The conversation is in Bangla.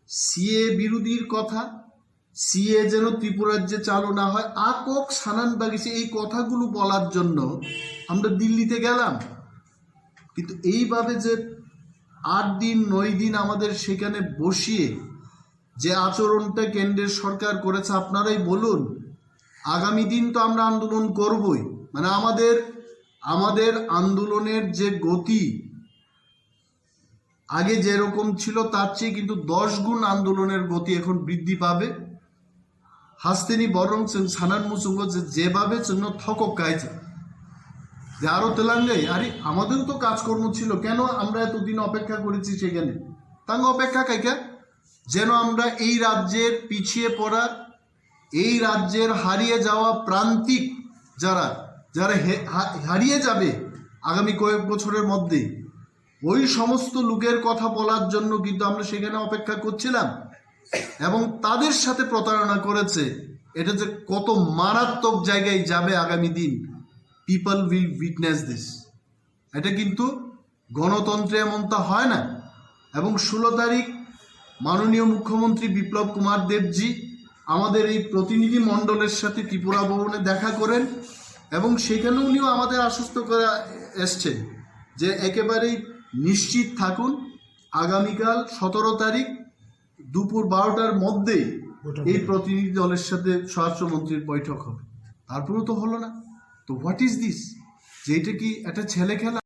সিএ বিরোধীর কথা, সিএ যেন ত্রিপুরাজ্যে চালু না হয়, আকক সানান বাগিছে এই কথাগুলো বলার জন্য আমরা দিল্লিতে গেলাম। কিন্তু এইভাবে যে 8 দিন 9 দিন আমাদের সেখানে বসিয়ে যে আচরণটা কেন্দ্রের সরকার করেছে, আপনারাই বলুন। আগামী দিন তো আমরা আন্দোলন করবই, মানে আমাদের আন্দোলনের যে গতি আগে যেরকম ছিল তার চেয়ে কিন্তু 10 গুণ আন্দোলনের গতি এখন বৃদ্ধি পাবে। হাসতেনি বরং সানান মুসুঙ্গ যেভাবে জন্য থকক গাইছে যে আরো তেলাঙ্গাই, আরে আমাদেরও তো কাজকর্ম ছিল, কেন আমরা এতদিন অপেক্ষা করেছি সেখানে তাঙ্গ অপেক্ষা কাইকা যেন আমরা এই রাজ্যের পিছিয়ে পড়া, এই রাজ্যের হারিয়ে যাওয়া প্রান্তিক যারা হারিয়ে যাবে আগামী কয়েক বছরের মধ্যে, ওই সমস্ত লোকের কথা বলার জন্য কিন্তু আমরা সেখানে অপেক্ষা করছিলাম। এবং তাদের সাথে প্রতারণা করেছে, এটা যে কত মারাত্মক জায়গায় যাবে আগামী দিন, পিপল উইল উইটনেস দিস। এটা কিন্তু গণতন্ত্রে এমনটা হয় না। এবং 16 তারিখ মাননীয় মুখ্যমন্ত্রী বিপ্লব কুমার দেবজি আমাদের এই প্রতিনিধি মণ্ডলের সাথে ত্রিপুরা ভবনে দেখা করেন এবং সেখানে উনিও আমাদের আশ্বস্ত করে এসছেন যে একেবারেই নিশ্চিত থাকুন, আগামীকাল 17 তারিখ দুপুর 12টার মধ্যেই এই প্রতিনিধি দলের সাথে স্বরাষ্ট্রমন্ত্রীর বৈঠক হবে। তারপরেও তো হলো না। তো হোয়াট ইজ দিস? যে এটা কি একটা ছেলে খেলা?